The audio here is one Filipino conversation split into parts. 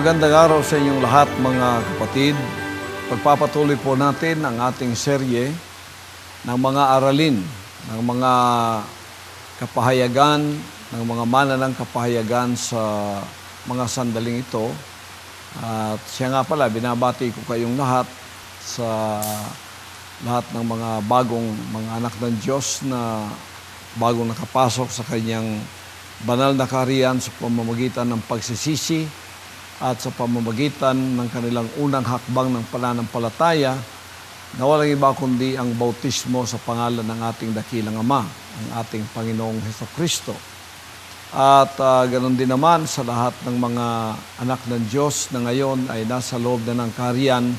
Magandang araw sa inyong lahat mga kapatid. Pagpapatuloy po natin ang ating serye ng mga aralin, ng mga kapahayagan, ng mga mananang kapahayagan sa mga sandaling ito. At siya nga pala, binabati ko kayong lahat sa lahat ng mga bagong mga anak ng Diyos na bagong nakapasok sa kanyang banal na kaharian sa pamamagitan ng pagsisisi at sa pamamagitan ng kanilang unang hakbang ng pananampalataya na walang iba kundi ang bautismo sa pangalan ng ating dakilang Ama, ang ating Panginoong Hesukristo. At ganoon din naman sa lahat ng mga anak ng Diyos na ngayon ay nasa loob na ng kaharian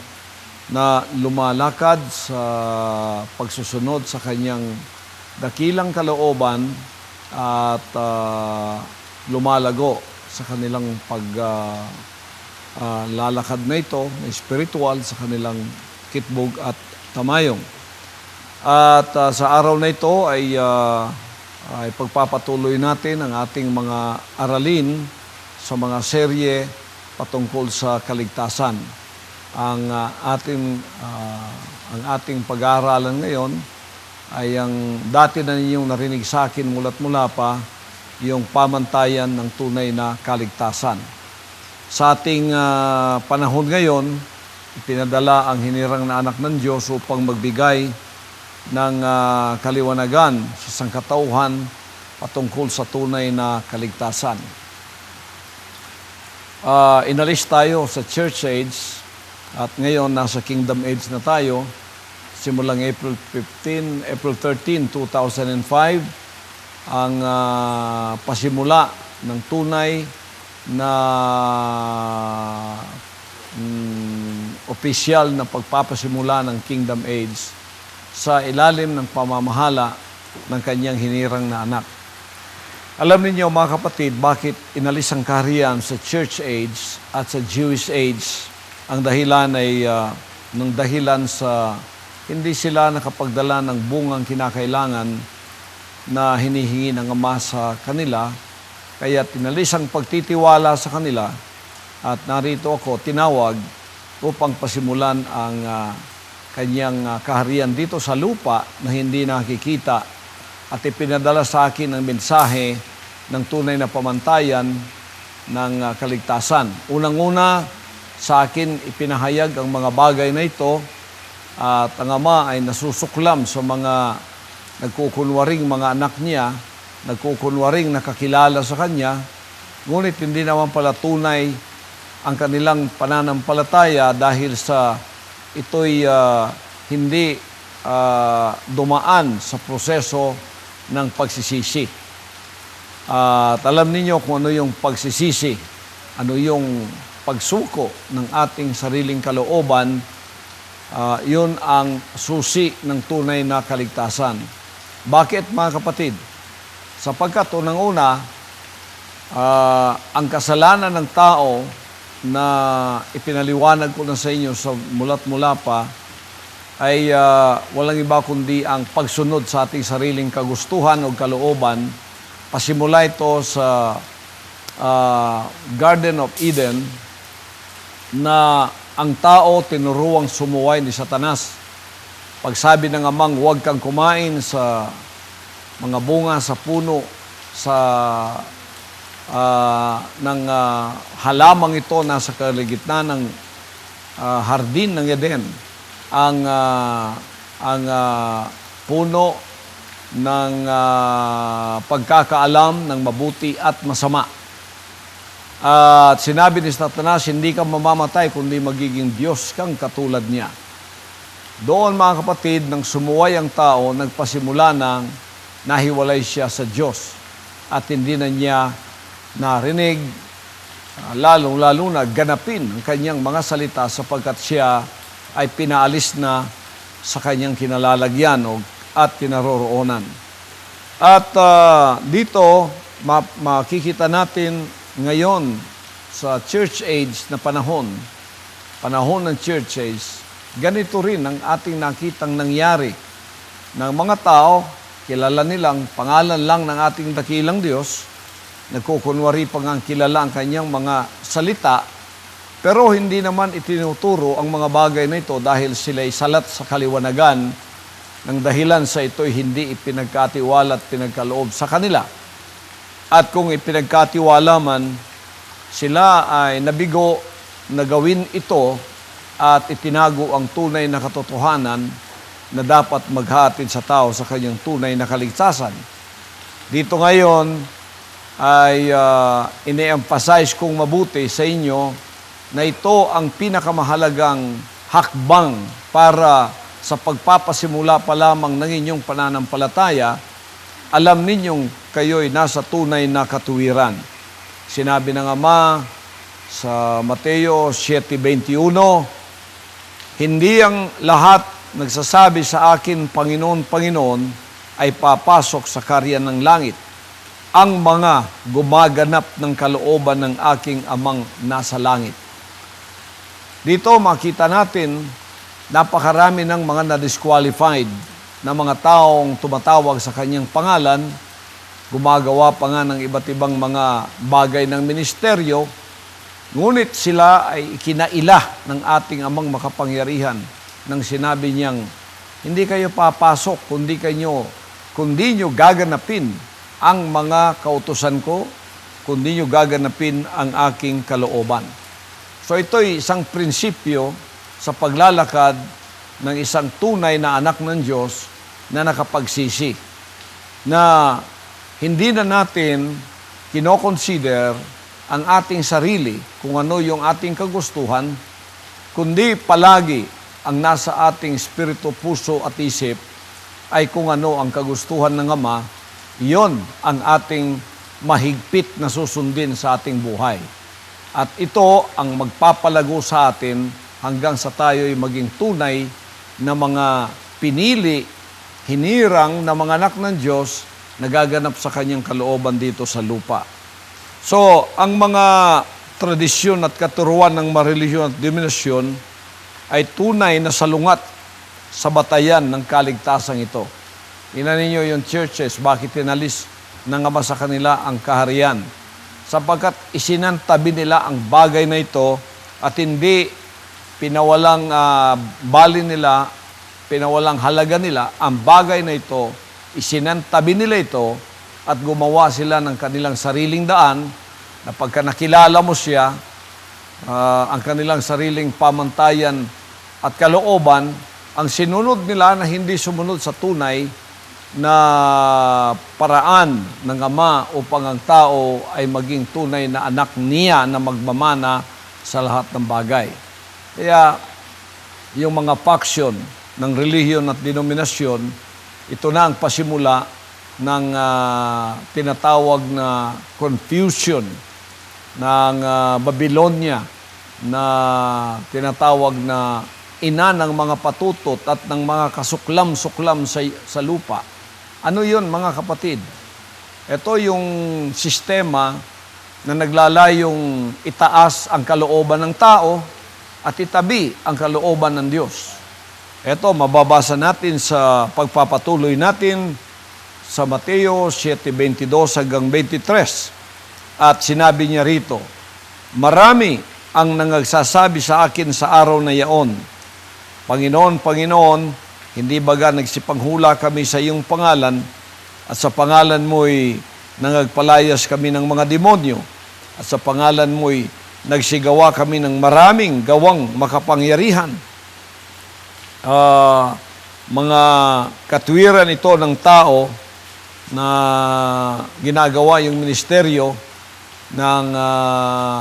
na lumalakad sa pagsusunod sa kanyang dakilang kalooban at lumalago sa kanilang lalakad na ito, na spiritual, sa kanilang kitbog at tamayong. At sa araw na ito ay pagpapatuloy natin ang ating mga aralin sa mga serye patungkol sa kaligtasan. Ang ating pag-aaralan ngayon ay ang dati na ninyong narinig sa akin mula't mula pa, yung pamantayan ng tunay na kaligtasan. Sa ating panahon ngayon, ipinadala ang hinirang na anak ng Diyos upang magbigay ng kaliwanagan sa sangkatauhan patungkol sa tunay na kaligtasan. Inalis tayo sa church age at ngayon nasa kingdom age na tayo. Simulang April 13, 2005, ang pasimula ng tunay na opisyal na pagpapasimula ng Kingdom Age sa ilalim ng pamamahala ng kanyang hinirang na anak. Alam niyo mga kapatid, bakit inalis ang kaharian sa Church Age at sa Jewish Age? Ang dahilan ay ng dahilan sa hindi sila nakapagdala ng bungang kinakailangan na hinihingi ng Ama sa kanila, kaya tinalis ang pagtitiwala sa kanila at narito ako tinawag upang pasimulan ang kanyang kaharian dito sa lupa na hindi nakikita at ipinadala sa akin ang mensahe ng tunay na pamantayan ng kaligtasan. Unang-una sa akin ipinahayag ang mga bagay na ito at ang Ama ay nasusuklam sa mga nagkukunwaring mga anak niya, nagkukunwaring nakakilala sa kanya, ngunit hindi naman pala tunay ang kanilang pananampalataya dahil sa ito'y hindi dumaan sa proseso ng pagsisisi. At alam ninyo kung ano yung pagsisisi, ano yung pagsuko ng ating sariling kalooban, yun ang susi ng tunay na kaligtasan. Bakit mga kapatid? Sapagkat unang-una, ang kasalanan ng tao na ipinaliwanag ko na sa inyo sa mula't mula pa ay walang iba kundi ang pagsunod sa ating sariling kagustuhan o kalooban. Pasimula ito sa Garden of Eden na ang tao tinuruang sumuway ni Satanas. Pagsabi ng Amang, huwag kang kumain sa mga bunga sa puno ng halamang ito nasa kaligitnaan ng hardin ng Eden. Ang puno ng pagkakaalam ng mabuti at masama. At sinabi ni Satanas, hindi ka mamamatay kundi magiging Diyos kang katulad niya. Doon mga kapatid, nang sumuway ang tao, nagpasimula ng nahiwalay siya sa Diyos at hindi na niya narinig, lalo na ganapin ang kanyang mga salita sapagkat siya ay pinaalis na sa kanyang kinalalagyan at kinaroroonan. At dito, makikita natin ngayon sa church age na panahon ng church age, ganito rin ang ating nakitang nangyari ng mga tao, kilala nilang pangalan lang ng ating dakilang Diyos, nagkukunwari pa nga kilala ang kanyang mga salita, Pero hindi naman itinuturo ang mga bagay na ito dahil sila'y salat sa kaliwanagan ng dahilan sa ito'y hindi ipinagkatiwala at pinagkaloob sa kanila. At kung ipinagkatiwala man, sila ay nabigo na gawin ito at itinago ang tunay na katotohanan na dapat maghatid sa tao sa kanyang tunay na kaligtasan. Dito ngayon ay ine-emphasize kong mabuti sa inyo na ito ang pinakamahalagang hakbang para sa pagpapasimula pa lamang ng inyong pananampalataya, alam ninyong kayo'y nasa tunay na katuwiran. Sinabi ng Ama sa Mateo 7:21, hindi ang lahat nagsasabi sa akin, Panginoon, Panginoon, ay papasok sa karyan ng langit. Ang mga gumaganap ng kalooban ng aking Amang nasa langit. Dito makita natin, napakarami ng mga na-disqualified na mga taong tumatawag sa kanyang pangalan, gumagawa pa nga ng iba't ibang mga bagay ng ministeryo, ngunit sila ay ikinaila ng ating Amang makapangyarihan nang sinabi niyang, hindi kayo papasok kundi nyo gaganapin ang mga kautusan ko, kundi nyo gaganapin ang aking kalooban. So ito'y isang prinsipyo sa paglalakad ng isang tunay na anak ng Diyos na nakapagsisi, na hindi na natin kinoconsider ang ating sarili kung ano yung ating kagustuhan, kundi palagi ang nasa ating espiritu, puso at isip ay kung ano ang kagustuhan ng Ama, iyon ang ating mahigpit na susundin sa ating buhay. At ito ang magpapalago sa atin hanggang sa tayo'y maging tunay na mga pinili, hinirang na mga anak ng Diyos na gaganap sa kanyang kalooban dito sa lupa. So, ang mga tradisyon at katuruan ng marelihiyon at denominasyon ay tunay na salungat sa batayan ng kaligtasan ito. Tingnan ninyo yung churches, bakit tinalis ng Ama sa kanila ang kaharian? Sapagkat isinantabi nila ang bagay na ito at hindi pinawalang bali nila, pinawalang halaga nila, ang bagay na ito, isinantabi nila ito at gumawa sila ng kanilang sariling daan na pagka nakilala mo siya, ang kanilang sariling pamantayan at kalooban, ang sinunod nila na hindi sumunod sa tunay na paraan ng Ama upang ang tao ay maging tunay na anak niya na magmamana sa lahat ng bagay. Kaya yung mga faction ng relihiyon at denominasyon, ito na ang pasimula ng tinatawag na confusion ng Babylonia, na tinatawag na ina ng mga patutot at ng mga kasuklam-suklam sa lupa. Ano yun, mga kapatid? Ito yung sistema na naglalayong itaas ang kalooban ng tao at itabi ang kalooban ng Diyos. Ito, mababasa natin sa pagpapatuloy natin sa Mateo 7:22 hanggang 23. At sinabi niya rito, marami ang nangagsasabi sa akin sa araw na yaon, Panginoon, Panginoon, hindi baga nagsipanghula kami sa iyong pangalan at sa pangalan mo'y nangagpalayas kami ng mga demonyo at sa pangalan mo'y nagsigawa kami ng maraming gawang makapangyarihan. Mga katwiran ito ng tao na ginagawa yung ministeryo ng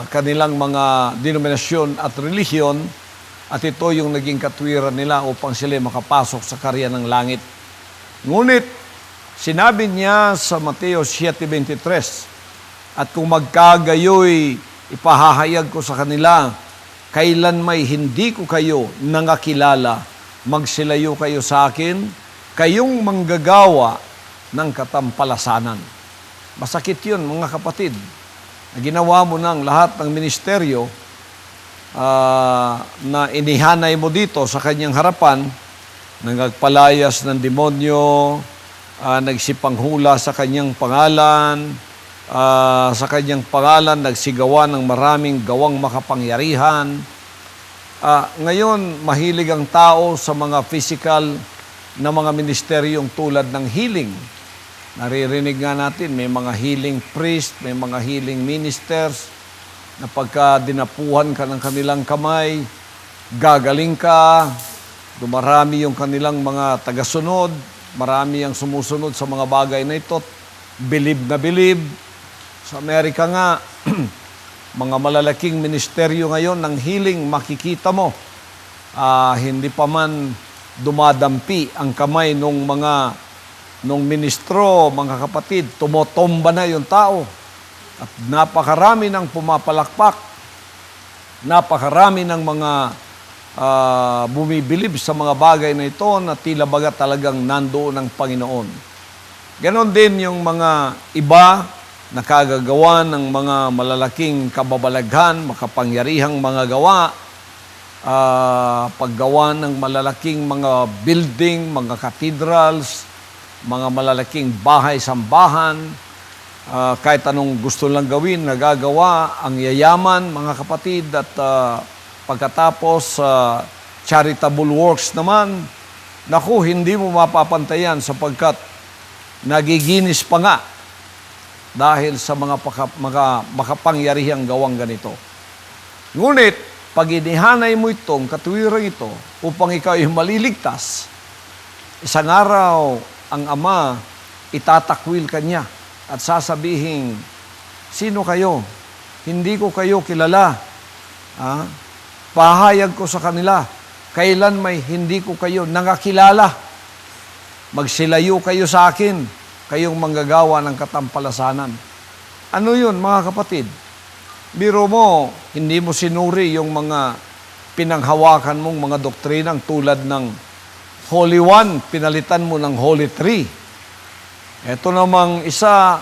kanilang mga denominasyon at relihiyon, at ito yung naging katwiran nila upang sila makapasok sa karyan ng langit. Ngunit, sinabi niya sa Mateo 7:23, at kung magkagayoy, ipahahayag ko sa kanila, kailan may hindi ko kayo nangakilala, magsilayo kayo sa akin, kayong manggagawa ng katampalasanan. Masakit yun, mga kapatid. Ginawa mo ng lahat ng ministeryo na inihanay mo dito sa kanyang harapan, nagpalayas ng demonyo, nagsipanghula sa kanyang pangalan, Sa kanyang pangalan, nagsigawa ng maraming gawang makapangyarihan. Ngayon, mahilig ang tao sa mga physical na mga ministeryong tulad ng healing. Naririnig nga natin, may mga healing priest, may mga healing ministers, na pagka dinapuhan ka ng kanilang kamay, gagaling ka, dumarami yung kanilang mga tagasunod, marami ang sumusunod sa mga bagay na ito, bilib na bilib. Sa Amerika nga, mga malalaking ministeryo ngayon ng healing, makikita mo, hindi pa man dumadampi ang kamay nung ministro, mga kapatid, tumotomba na yung tao. At napakarami ng pumapalakpak, napakarami ng mga bumibilib sa mga bagay na ito na tila baga talagang nandoon ang Panginoon. Ganon din yung mga iba na kagagawa ng mga malalaking kababalaghan, makapangyarihang mga gawa, paggawa ng malalaking mga building, mga cathedrals, mga malalaking bahay-sambahan, kahit anong gusto lang gawin, nagagawa, ang yayaman, mga kapatid, at pagkatapos charitable works naman, naku, hindi mo mapapantayan sapagkat nagiginis pa nga dahil sa mga makapangyarihang gawang ganito. Ngunit, pag inihanay mo itong katuwirang ito upang ikaw ay maliligtas, isang araw ang Ama itatakwil kanya at sasabihin, sino kayo? Hindi ko kayo kilala. Pahayag ko sa kanila, kailan may hindi ko kayo nangakilala. Magsilayo kayo sa akin, kayong manggagawa ng katampalasanan. Ano yun, mga kapatid? Biro mo, hindi mo sinuri yung mga pinanghawakan mong mga doktrinang tulad ng Holy One, pinalitan mo ng Holy Three. Ito namang isa,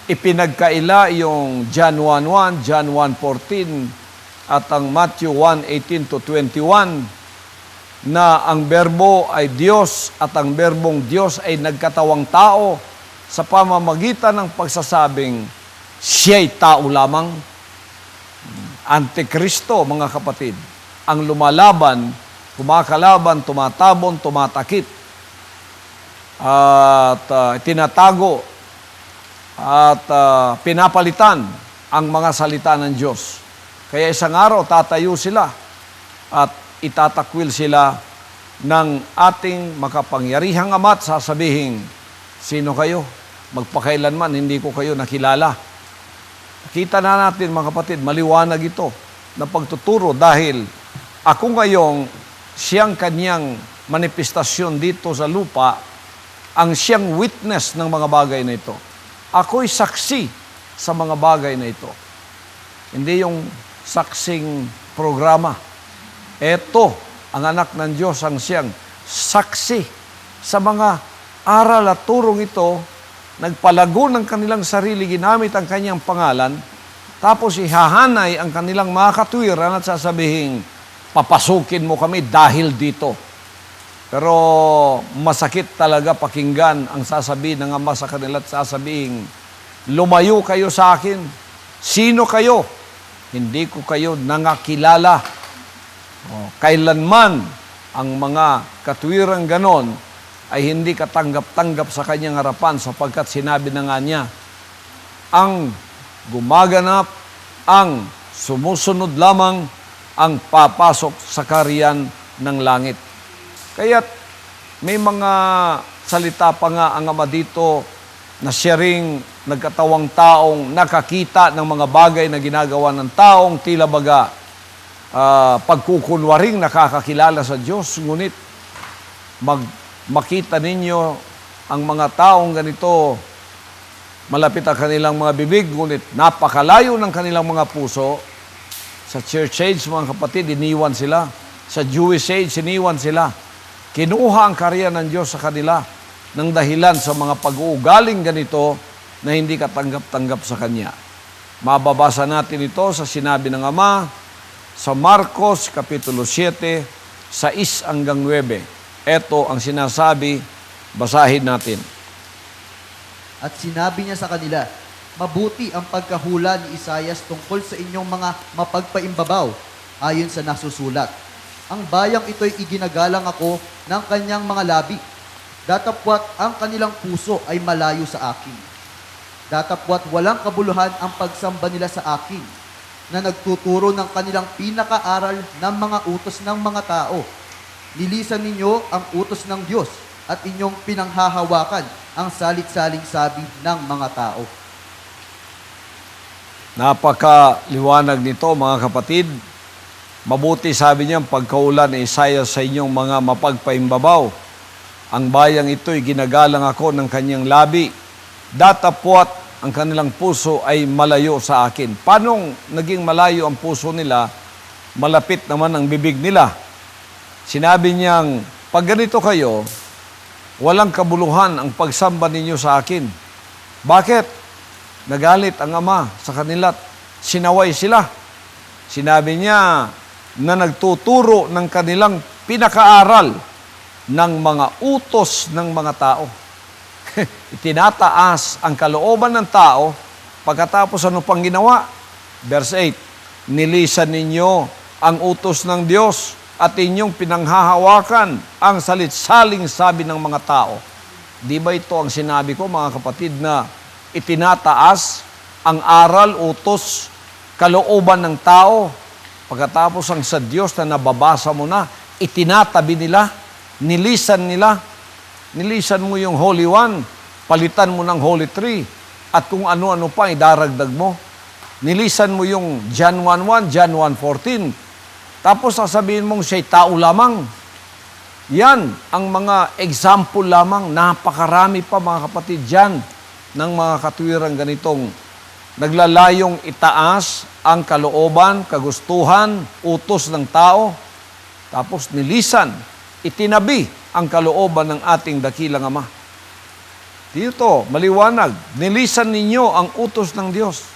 ipinagkaila yung John 1:1, John 1:14, at ang Matthew 1:18 to 21, na ang berbo ay Diyos at ang berbong Diyos ay nagkatawang tao sa pamamagitan ng pagsasabing siya'y tao lamang. Antikristo, mga kapatid, ang lumalaban, kumakalaban, tumatabon, tumatakip, at tinatago at pinapalitan ang mga salita ng Diyos. Kaya isang araw tatayo sila at itatakwil sila ng ating makapangyarihang Ama at sasabihin, sino kayo? Magpakailanman hindi ko kayo nakilala. Kita na natin, mga kapatid, maliwanag ito na pagtuturo dahil ako ngayong siyang kanyang manifestasyon dito sa lupa, ang siyang witness ng mga bagay na ito. Ako'y saksi sa mga bagay na ito. Hindi yung saksing programa. Ito, ang anak ng Diyos, ang siyang saksi sa mga aral at turong ito, nagpalago ng kanilang sarili, ginamit ang kanyang pangalan, tapos ihahanay ang kanilang mga katwiran at sasabihin, papasukin mo kami dahil dito. Pero masakit talaga pakinggan ang sasabihin ng Ama sa kanila at sasabihin, lumayo kayo sa akin. Sino kayo? Hindi ko kayo nangakilala. Kailanman ang mga katwirang ganon ay hindi katanggap-tanggap sa kanyang harapan sapagkat sinabi na nga niya, ang gumaganap, ang sumusunod lamang, ang papasok sa kaharian ng langit. Kaya't may mga salita pa nga ang Ama dito na siya ring nagkatawang taong nakakita ng mga bagay na ginagawa ng taong tila baga pagkukunwaring nakakakilala sa Diyos. Ngunit makita ninyo ang mga taong ganito, malapit ang kanilang mga bibig, ngunit napakalayo ng kanilang mga puso. Sa church age, mga kapatid, iniwan sila. Sa Jewish age, iniwan sila. Kinuha ang karya ng Diyos sa kanila ng dahilan sa mga pag-uugaling ganito na hindi katanggap-tanggap sa Kanya. Mababasa natin ito sa sinabi ng Ama sa Marcos, Kapitulo 7, 6 hanggang 9. Ito ang sinasabi, basahin natin. At sinabi niya sa kanila, mabuti ang pagkahula ni Isaias tungkol sa inyong mga mapagpaimbabaw, ayon sa nasusulat. Ang bayang ito'y iginagalang ako ng kanyang mga labi. Datapwat ang kanilang puso ay malayo sa akin. Datapwat walang kabuluhan ang pagsamba nila sa akin, na nagtuturo ng kanilang pinakaaral ng mga utos ng mga tao. Nilisan ninyo ang utos ng Diyos at inyong pinanghahawakan ang salit-saling sabi ng mga tao. Napakaliwanag nito, mga kapatid. Mabuti, sabi niya, pagkaulan ni Isaias sa inyong mga mapagpaimbabaw. Ang bayang ito'y ginagalang ako ng kanyang labi. Datapwat ang kanilang puso ay malayo sa akin. Paano naging malayo ang puso nila? Malapit naman ang bibig nila. Sinabi niyang, pag ganito kayo, walang kabuluhan ang pagsamba ninyo sa akin. Bakit? Nagalit ang Ama sa kanila, sinaway sila. Sinabi niya na nagtuturo ng kanilang pinakaaral ng mga utos ng mga tao. Itinataas ang kalooban ng tao, pagkatapos ano pang ginawa? Verse 8, nilisan ninyo ang utos ng Diyos at inyong pinanghahawakan ang salit-saling sabi ng mga tao. Di ba ito ang sinabi ko, mga kapatid, na itinataas ang aral, utos, kalooban ng tao, pagkatapos ang sa Diyos na nababasa mo na, itinatabi nila, nilisan nila. Nilisan mo yung Holy One, palitan mo ng Holy Three, at kung ano-ano pa idaragdag mo. Nilisan mo yung John 1:1, John 1:14, tapos sasabihin mong siya'y tao lamang. Yan ang mga example lamang, napakarami pa, mga kapatid, dyan ng mga katwirang ganitong naglalayong itaas ang kalooban, kagustuhan, utos ng tao, tapos nilisan, itinabi ang kalooban ng ating dakilang Ama. Dito, maliwanag, nilisan ninyo ang utos ng Diyos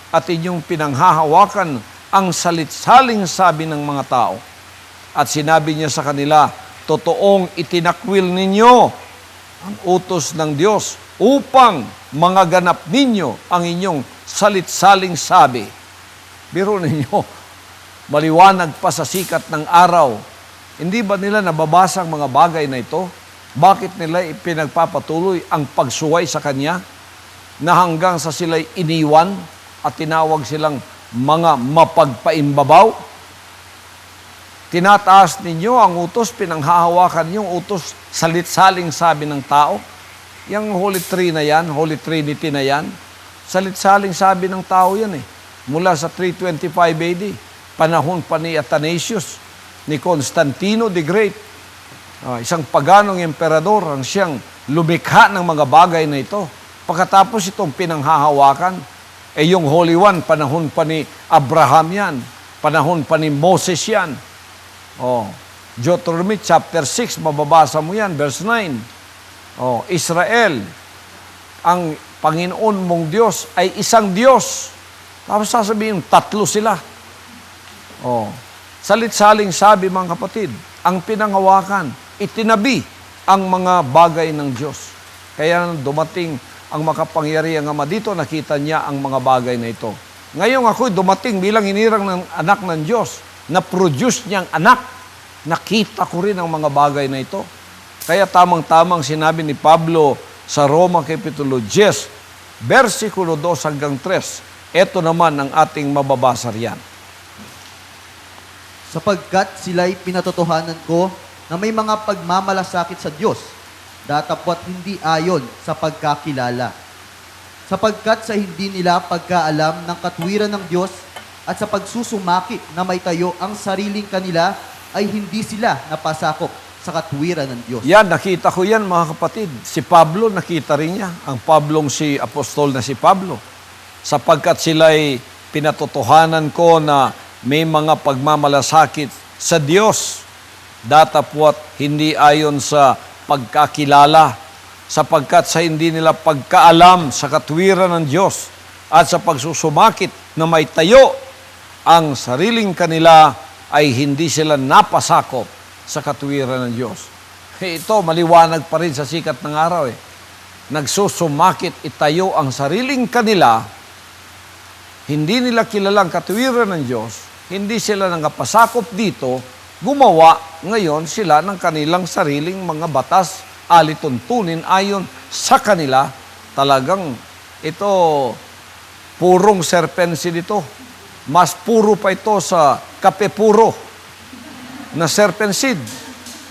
at inyong pinanghahawakan ang salit-saling sabi ng mga tao. At sinabi niya sa kanila, totoong itinakwil ninyo ang utos ng Diyos upang magaganap ninyo ang inyong salit-saling sabi. Biro ninyo, maliwanag pa sa sikat ng araw. Hindi ba nila nababasa ang mga bagay na ito? Bakit nila ipinagpapatuloy ang pagsuway sa Kanya na hanggang sa sila'y iniwan at tinawag silang mga mapagpaimbabaw? Tinataas ninyo ang utos, pinanghahawakan yung utos, salit-saling sabi ng tao. Yung Holy Three na yan, Holy Trinity na yan, salit-saling sabi ng tao yan eh. Mula sa 325 AD, panahon pa ni Athanasius, ni Constantino the Great, isang paganong emperador ang siyang lumikha ng mga bagay na ito. Pagkatapos itong pinanghahawakan, yung Holy One, panahon pa ni Abraham yan, panahon pa ni Moses yan. Deuteronomy chapter 6, mababasa mo yan, verse 9. Israel, ang Panginoon mong Diyos ay isang Diyos. Tapos sasabihin, tatlo sila. Salit-saling sabi, mga kapatid, ang pinanghawakan, itinabi ang mga bagay ng Diyos. Kaya dumating ang makapangyarihang Ama dito, nakita niya ang mga bagay na ito. Ngayon ako'y dumating bilang hinirang ng anak ng Diyos, na-produce niyang anak. Nakita ko rin ang mga bagay na ito. Kaya tamang-tamang sinabi ni Pablo sa Roma Kapitulo 10, versikulo 2 hanggang 3, ito naman ang ating mababasa riyan. Sapagkat sila'y pinatotohanan ko na may mga pagmamalasakit sa Diyos, datapwat hindi ayon sa pagkakilala. Sapagkat sa hindi nila pagkaalam ng katwiran ng Diyos at sa pagsusumaki na may tayo ang sariling kanila, ay hindi sila napasakop sa katwiran ng Diyos. Yan, nakita ko yan, mga kapatid. Si Pablo, nakita rin niya. Ang Pablong si apostol na si Pablo. Sapagkat sila'y pinatotohanan ko na may mga pagmamalasakit sa Diyos, datapwat hindi ayon sa pagkakilala, sapagkat sa hindi nila pagkaalam sa katwiran ng Diyos at sa pagsusumakit na may tayo ang sariling kanila, ay hindi sila napasakop sa katwiran ng Diyos. Ito, maliwanag pa rin sa sikat ng araw. nagsusumakit itayo ang sariling kanila, hindi nila kilalang katuwiran ng Diyos, hindi sila nangapasakop dito, gumawa ngayon sila ng kanilang sariling mga batas, alituntunin ayon sa kanila. Talagang ito, purong serpensi dito. Mas puro pa ito sa kape puro na serpensid.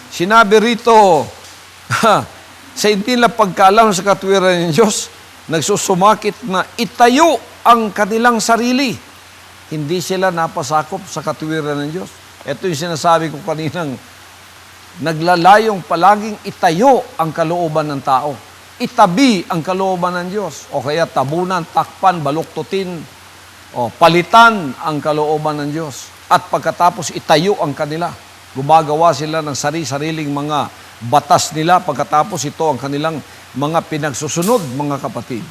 Sinabi rito, sa hindi nila pagkaalam sa katuwiran ng Diyos, nagsusumakit na itayo ang kanilang sarili. Hindi sila napasakop sa katuwiran ng Diyos. Ito yung sinasabi ko kaninang, naglalayong palaging itayo ang kalooban ng tao. Itabi ang kalooban ng Diyos. O kaya tabunan, takpan, baluktutin, o palitan ang kalooban ng Diyos. At pagkatapos itayo ang kanila. Gumagawa sila ng sariling mga batas nila. Pagkatapos ito ang kanilang mga pinagsusunod, mga kapatid.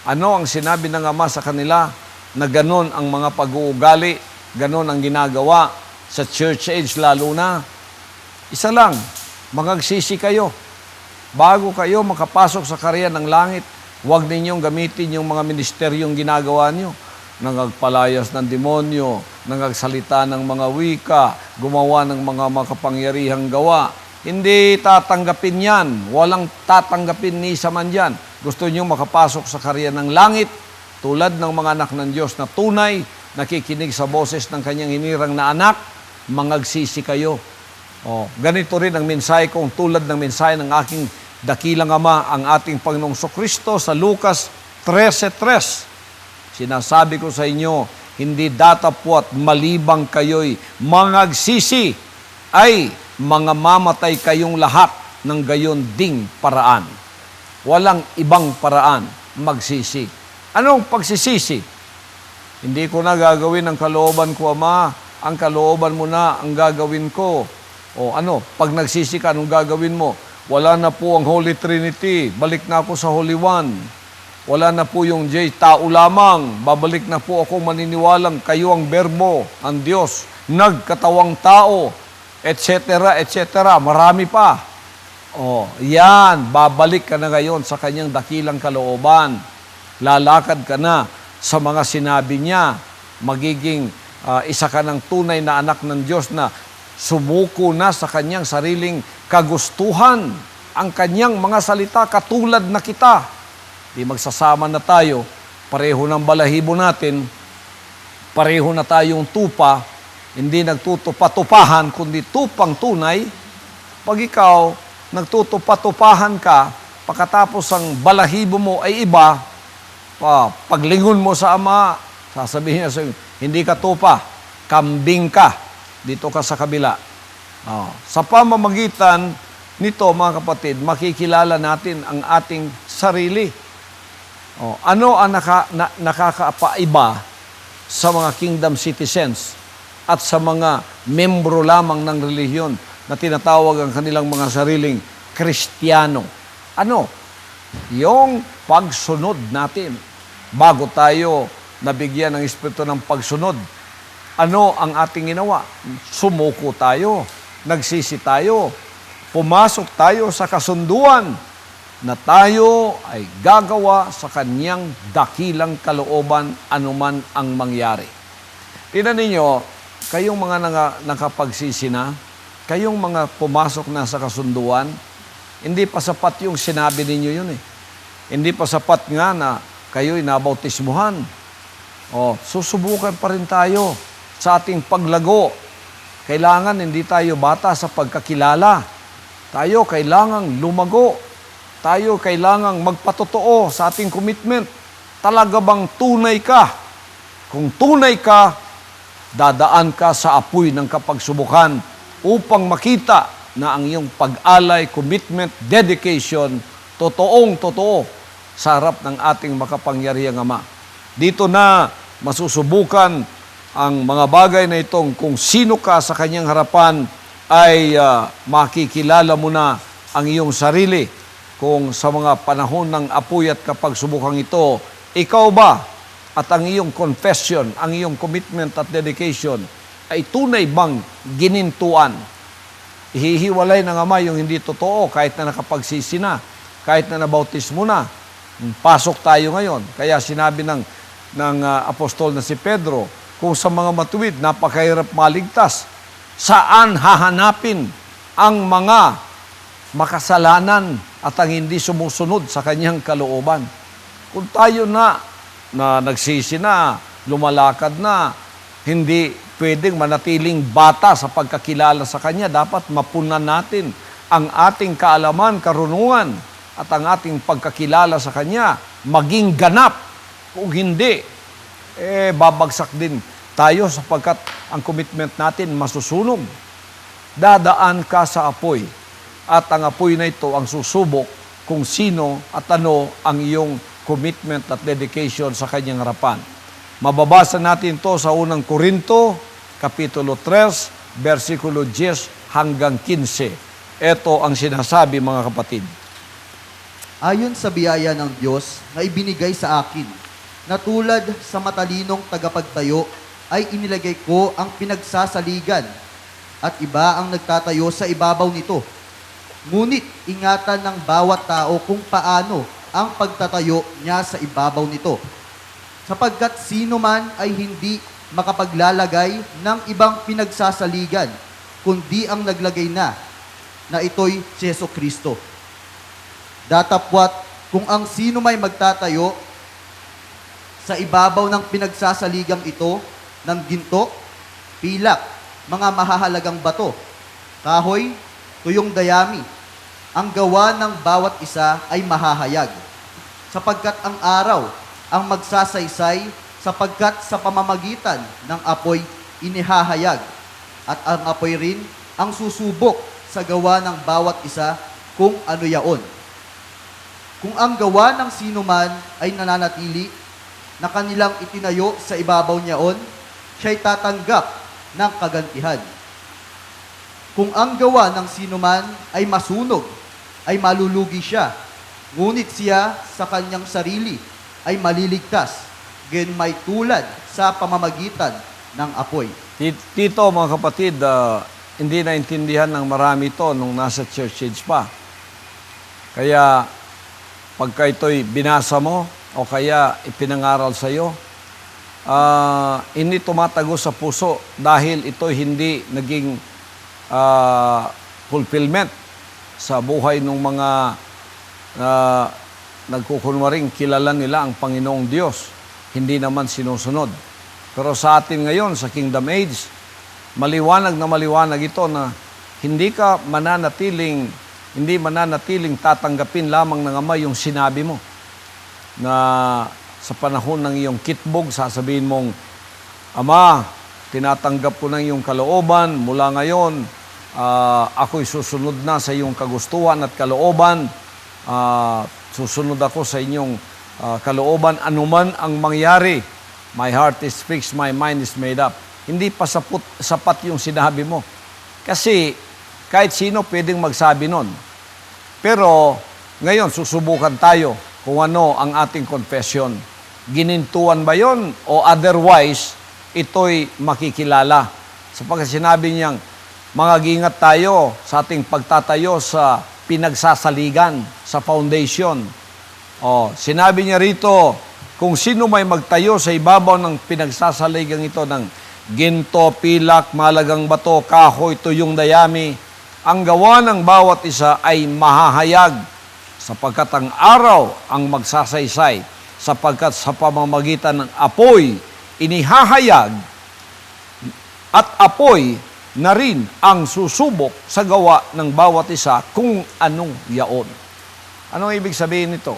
Ano ang sinabi ng Ama sa kanila na ganon ang mga pag-uugali, ganon ang ginagawa sa church age lalo na? Isa lang, magagsisi kayo. Bago kayo makapasok sa karya ng langit, huwag ninyong gamitin yung mga ministeryong ginagawa nyo. Nangagpalayas ng demonyo, nangagsalita ng mga wika, gumawa ng mga makapangyarihang gawa. Hindi tatanggapin yan. Walang tatanggapin ni isa man yan. Gusto nyo makapasok sa karya ng langit, tulad ng mga anak ng Diyos na tunay, nakikinig sa boses ng kanyang hinirang na anak, mangagsisi kayo. Ganito rin ang mensahe kong tulad ng mensahe ng aking dakilang Ama, ang ating Panginoong Kristo sa Lucas 13:3. Sinasabi ko sa inyo, hindi datapwat malibang kayo'y mangagsisi, ay mga mamatay kayong lahat ng gayon ding paraan. Walang ibang paraan magsisi. Anong pagsisisi? Hindi ko na gagawin ang kalooban ko, Ama. Ang kalooban mo na ang gagawin ko. Pag nagsisi ka, anong gagawin mo? Wala na po ang Holy Trinity. Balik na ako sa Holy One. Wala na po yung tao lamang. Babalik na po akong maniniwalang kayo ang berbo, ang Diyos, nagkatawang tao, etc., etc. Marami pa. Yan, babalik ka na ngayon sa kanyang dakilang kalooban. Lalakad ka na sa mga sinabi niya. Magiging isa ka ng tunay na anak ng Diyos na sumuko na sa kanyang sariling kagustuhan. Ang kanyang mga salita katulad na kita. Di magsasama na tayo, pareho ng balahibo natin, pareho na tayong tupa, hindi nagtutupa-tupahan, kundi tupang tunay. Pag ikaw, nagtutupa-tupahan ka, pagkatapos ang balahibo mo ay iba, paglingon mo sa Ama, sasabihin niya sa'yo, hindi ka tupa, kambing ka, dito ka sa kabila. Sa pamamagitan nito, mga kapatid, makikilala natin ang ating sarili. Ano ang nakakapaiba sa mga kingdom citizens at sa mga membro lamang ng relihiyon na tinatawag ang kanilang mga sariling Kristiyano? Ano? Yung pagsunod natin. Bago tayo nabigyan ng Espiritu ng pagsunod, ano ang ating ginawa? Sumuko tayo, nagsisi tayo, pumasok tayo sa kasunduan na tayo ay gagawa sa kanyang dakilang kalooban anuman ang mangyari. Tingnan ninyo, kayong mga nakapagsisi na, kayong mga pumasok na sa kasunduan, hindi pa sapat yung sinabi ninyo yun eh. Hindi pa sapat nga na kayo'y nabautismuhan. Susubukan pa rin tayo sa ating paglago. Kailangan hindi tayo bata sa pagkakilala. Tayo kailangang lumago. Tayo kailangang magpatotoo sa ating commitment. Talaga bang tunay ka? Kung tunay ka, dadaan ka sa apoy ng kapagsubukan upang makita na ang iyong pag-alay, commitment, dedication, totoong-totoo sa harap ng ating makapangyarihang Ama. Dito na masusubukan ang mga bagay na itong kung sino ka sa kanyang harapan ay makikilala mo na ang iyong sarili. Kung sa mga panahon ng apoy at kapagsubukang ito, ikaw ba at ang iyong confession, ang iyong commitment at dedication ay tunay bang ginintuan? Ihihiwalay ng Ama yung hindi totoo kahit na nakapagsisi na. kahit na nabautismo na. Pasok tayo ngayon. Kaya sinabi ng apostol na si Pedro, kung sa mga matuwid, napakahirap maligtas, saan hahanapin ang mga makasalanan at ang hindi sumusunod sa kanyang kalooban? Kung tayo na nagsisi na, lumalakad na, hindi pwedeng manatiling bata sa pagkakilala sa Kanya. Dapat mapunan natin ang ating kaalaman, karunungan, at ang ating pagkakilala sa Kanya. Maging ganap. Kung hindi, babagsak din tayo sapagkat ang commitment natin masusunog. Dadaan ka sa apoy. At ang apoy na ito ang susubok kung sino at ano ang iyong commitment at dedication sa Kanyang harapan. Mababasa natin to sa unang Korinto, Kapitulo 3, versikulo 10 hanggang 15. Ito ang sinasabi, mga kapatid. Ayon sa biyaya ng Diyos na ibinigay sa akin, na tulad sa matalinong tagapagtayo, ay inilagay ko ang pinagsasaligan, at iba ang nagtatayo sa ibabaw nito. Ngunit ingatan ng bawat tao kung paano ang pagtatayo niya sa ibabaw nito. Sapagkat sino man ay hindi makapaglalagay ng ibang pinagsasaligan, kundi ang naglagay na ito'y si Jesucristo. Datapwat kung ang sino may magtatayo sa ibabaw ng pinagsasaligang ito ng ginto, pilak, mga mahahalagang bato, kahoy, tuyong dayami, ang gawa ng bawat isa ay mahahayag. Sapagkat ang araw ang magsasaysay, sapagkat sa pamamagitan ng apoy inihahayag, at ang apoy rin ang susubok sa gawa ng bawat isa kung ano yaon. Kung ang gawa ng sino man ay nananatili na kanilang itinayo sa ibabaw niyaon, siya'y tatanggap ng kagantihan. Kung ang gawa ng sino man ay masunog, ay malulugi siya, ngunit siya sa kanyang sarili ay maliligtas, gayon may tulad sa pamamagitan ng apoy. Dito, mga kapatid, hindi naintindihan ng marami ito nung nasa church age pa. Kaya, pagka ito'y binasa mo, o kaya ipinangaral sa iyo, hindi tumatago sa puso dahil ito'y hindi naging fulfillment sa buhay ng mga nagkukunwaring kilala nila ang Panginoong Diyos. Hindi naman sinusunod. Pero sa atin ngayon, sa Kingdom Age, maliwanag na maliwanag ito na hindi mananatiling tatanggapin lamang ng Ama yung sinabi mo. Na sa panahon ng iyong kitbog, sasabihin mong, Ama, tinatanggap ko na iyong kalooban, mula ngayon, ako'y susunod na sa iyong kagustuhan at kalooban, susunod ako sa inyong kalooban, anuman ang mangyari. My heart is fixed, my mind is made up. Hindi pa sapat yung sinabi mo. Kasi kahit sino pwedeng magsabi nun. Pero ngayon, susubukan tayo kung ano ang ating confession. Ginintuan ba yon o otherwise, ito'y makikilala. Sapagkat sinabi niyang, mangagingat tayo sa ating pagtatayo sa pinagsasaligan, sa foundation. Sinabi niya rito, kung sino may magtayo sa ibabaw ng pinagsasaligang ito ng ginto, pilak, malagang bato, kahoy, tuyong dayami, ang gawa ng bawat isa ay mahahayag, sapagkat ang araw ang magsasaysay, sapagkat sa pamamagitan ng apoy, inihahayag, at apoy na rin ang susubok sa gawa ng bawat isa kung anong yaon. Anong ibig sabihin nito?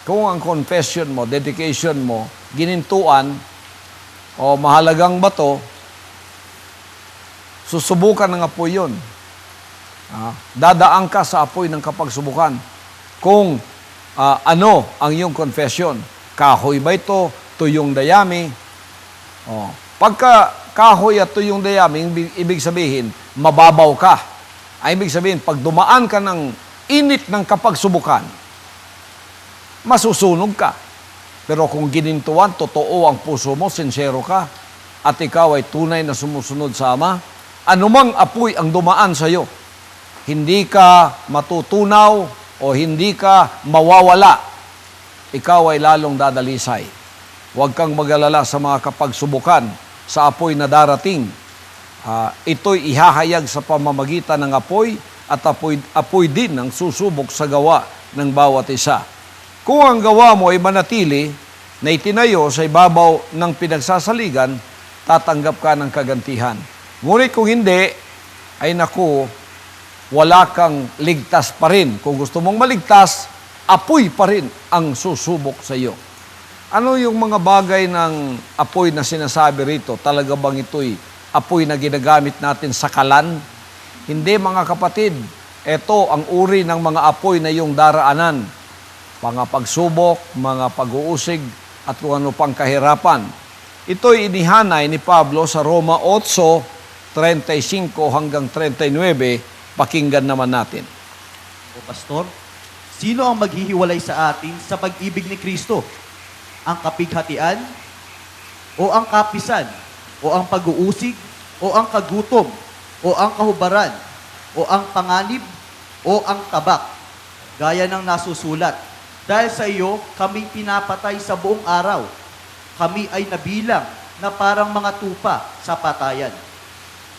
Kung ang confession mo, dedication mo, ginintuan, o mahalagang bato, susubukan ng apoy yun. Dadaan ka sa apoy ng kapagsubukan. Kung ano ang iyong confession, kahoy ba ito, tuyong dayami. Pagka kahoy at tuyong dayami, ibig sabihin, mababaw ka. Ay ibig sabihin, pag dumaan ka ng init ng kapagsubukan, masusunog ka. Pero kung ginintuan, totoo ang puso mo, sincero ka, at ikaw ay tunay na sumusunod sa Ama, anumang apoy ang dumaan sa iyo, hindi ka matutunaw, o hindi ka mawawala, ikaw ay lalong dadalisay. Huwag kang mag-alala sa mga kapagsubukan sa apoy na darating. Ito'y ihahayag sa pamamagitan ng apoy at apoy din ang susubok sa gawa ng bawat isa. Kung ang gawa mo ay manatili na itinayo sa ibabaw ng pinagsasaligan, tatanggap ka ng kagantihan. Ngunit kung hindi, ay naku, wala kang ligtas pa rin. Kung gusto mong maligtas, apoy pa rin ang susubok sa iyo. Ano yung mga bagay ng apoy na sinasabi rito? Talaga bang ito'y apoy na ginagamit natin sa kalan? Hindi, mga kapatid. Ito ang uri ng mga apoy na yung daraanan. Mga pagsubok, mga pag-uusig, at kung ano pang kahirapan. Ito'y inihanay ni Pablo sa Roma 8:35 hanggang 39. Pakinggan naman natin. O pastor, sino ang maghihiwalay sa atin sa pag-ibig ni Kristo? Ang kapighatian? O ang kapisan? O ang pag-uusig? O ang kagutom? O ang kahubaran? O ang panganib? O ang tabak? Gaya ng nasusulat, dahil sa iyo, kami pinapatay sa buong araw. Kami ay nabilang na parang mga tupa sa patayan.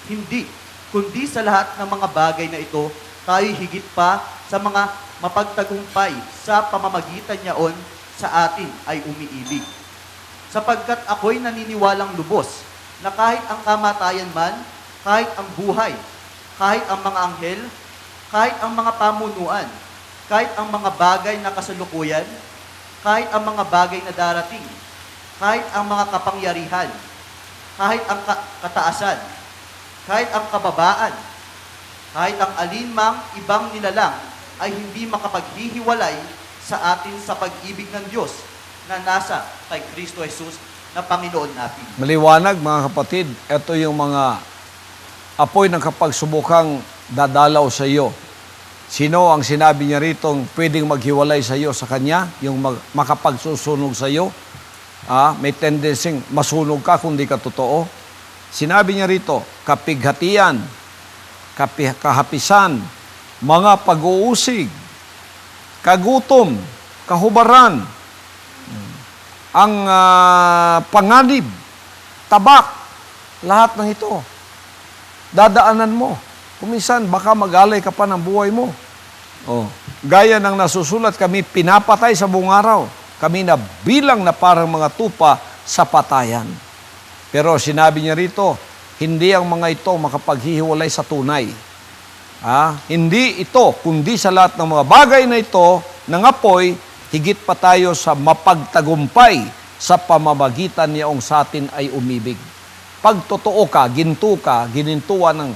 Hindi, kundi sa lahat ng mga bagay na ito, tayo higit pa sa mga mapagtagumpay sa pamamagitan niyaon sa atin ay umiibig. Sapagkat ako'y naniniwalang lubos na kahit ang kamatayan man, kahit ang buhay, kahit ang mga anghel, kahit ang mga pamunuan, kahit ang mga bagay na kasalukuyan, kahit ang mga bagay na darating, kahit ang mga kapangyarihan, kahit ang kataasan, kahit ang kababaan, kahit ang alinmang ibang nilalang ay hindi makapaghihiwalay sa atin sa pag-ibig ng Diyos na nasa kay Kristo Jesus na Panginoon natin. Maliwanag, mga kapatid, ito yung mga apoy ng kapagsubukang dadalaw sa iyo. Sino ang sinabi niya rito pwedeng maghiwalay sa iyo sa Kanya? Yung makapagsusunog sa iyo? May tendency masunog ka kung di ka totoo. Sinabi niya rito, kapighatian, kahapisan, mga pag-uusig, kagutom, kahubaran, ang panganib, tabak, lahat ng ito. Dadaanan mo. Kuminsan, baka mag-alay ka pa ng buhay mo. Gaya ng nasusulat, kami pinapatay sa buong araw. Kami na bilang na parang mga tupa sa patayan. Pero sinabi niya rito, hindi ang mga ito makapaghihiwalay sa tunay. Hindi ito, kundi sa lahat ng mga bagay na ito, ng apoy, higit pa tayo sa mapagtagumpay sa pamamagitan niyong sa atin ay umibig. Pag totoo ka, ginto ka, ginintuan ng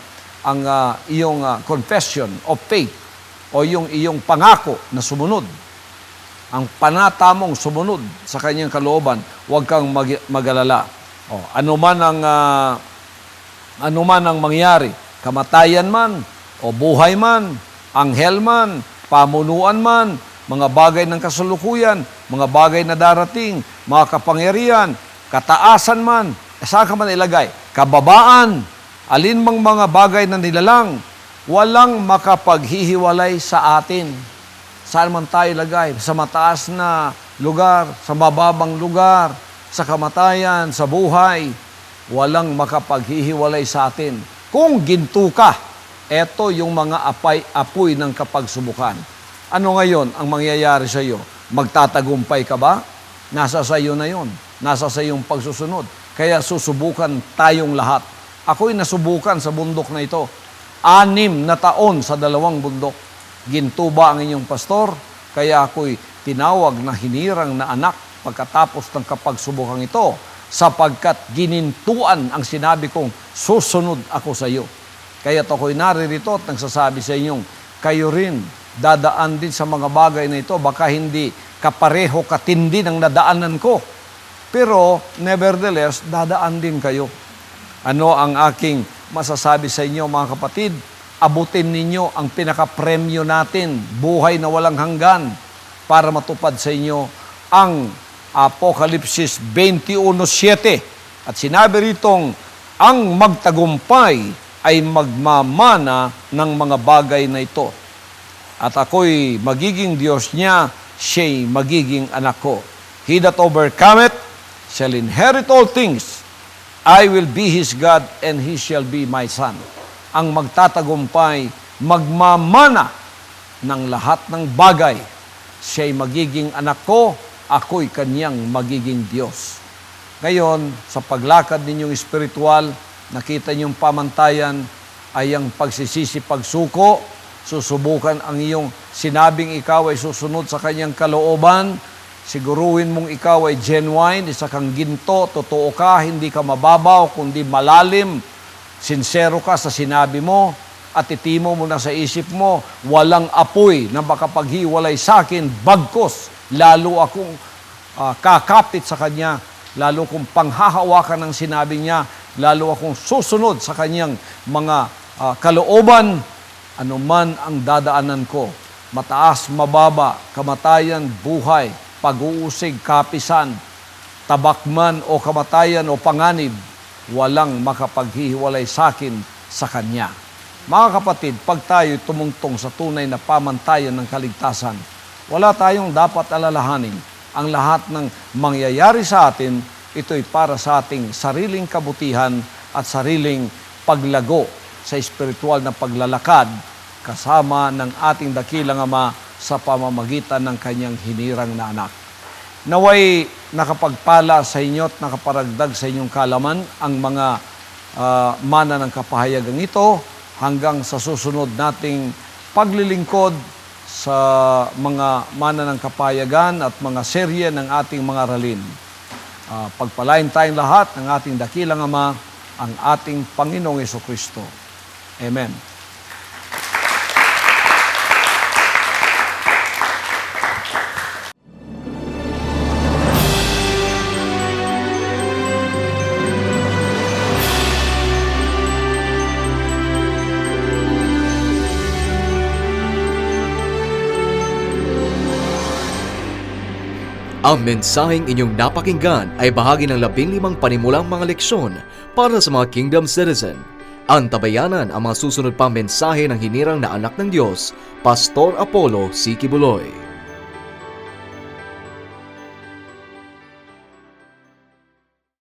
iyong confession of faith o yung iyong pangako na sumunod, ang panata mong sumunod sa kanyang kalooban, huwag kang mag-alala. Ano man ang mangyari, kamatayan man, o buhay man, anghel man, pamunuan man, mga bagay ng kasalukuyan, mga bagay na darating, mga kapangyarihan, kataasan man, saan ka man ilagay, kababaan, alinmang mga bagay na nilalang, walang makapaghihiwalay sa atin. Saan man tayo ilagay? Sa mataas na lugar, sa mababang lugar, sa kamatayan, sa buhay, walang makapaghihiwalay sa atin. Kung ginto ka, eto yung mga apoy ng kapagsubukan. Ano ngayon ang mangyayari sa iyo? Magtatagumpay ka ba? Nasa sa iyo na yon. Nasa sa iyong pagsusunod. Kaya susubukan tayong lahat. Ako'y nasubukan sa bundok na ito. 6 na taon sa 2 bundok. Ginto ba ang inyong pastor? Kaya ako'y tinawag na hinirang na anak pagkatapos ng kapagsubukang ito, sapagkat ginintuan ang sinabi kong susunod ako sa iyo. Kaya ako'y naririto at nagsasabi sa inyong, kayo rin dadaan din sa mga bagay na ito. Baka hindi kapareho katindi ng nadaanan ko. Pero nevertheless, dadaan din kayo. Ano ang aking masasabi sa inyo, mga kapatid? Abutin ninyo ang pinakapremyo natin, buhay na walang hanggan, para matupad sa inyo ang Apokalipsis 21:7. At sinabi ritong, ang magtagumpay ay magmamana ng mga bagay na ito. at ako'y magiging Diyos niya, siya'y magiging anak ko. He that overcometh shall inherit all things. I will be his God, and he shall be my son. Ang magtatagumpay, magmamana ng lahat ng bagay. Siya'y magiging anak ko, ako'y kanyang magiging Diyos. Ngayon, sa paglakad ninyong espiritual, nakita niyong pamantayan ay ang pagsisisi, pagsuko, susubukan ang iyong sinabing ikaw ay susunod sa kanyang kalooban, siguruhin mong ikaw ay genuine, isa kang ginto, totoo ka, hindi ka mababaw, kundi malalim, sincero ka sa sinabi mo, at itimo mo na sa isip mo, walang apoy na makapaghiwalay sa akin, bagkos, lalo akong kakapit sa kanya, lalo kong panghahawakan ng sinabi niya, lalo akong susunod sa kanyang mga kalooban, anuman ang dadaanan ko, mataas, mababa, kamatayan, buhay, pag-uusig, kapisan, tabakman o kamatayan o panganib, walang makapaghihiwalay sa akin sa Kanya. Mga kapatid, pag tayo tumungtong sa tunay na pamantayan ng kaligtasan, wala tayong dapat alalahanin. Ang lahat ng mangyayari sa atin, ito'y para sa ating sariling kabutihan at sariling paglago sa espiritual na paglalakad kasama ng ating dakilang Ama sa pamamagitan ng kanyang hinirang na anak. Naway nakapagpala sa inyo at nakaparagdag sa inyong kalaman ang mga mana ng kapahayagang ito hanggang sa susunod nating paglilingkod sa mga mana ng kapayagan at mga serye ng ating mga aralin. Pagpalain tayong lahat ng ating dakilang Ama, ang ating Panginoong Jesucristo. Amen. Ang mensaheng inyong napakinggan ay bahagi ng 15 panimulang mga leksyon para sa mga Kingdom Citizen. Antabayanan ang mga susunod pang mensahe ng hinirang na anak ng Diyos, Pastor Apollo C. Kibuloy.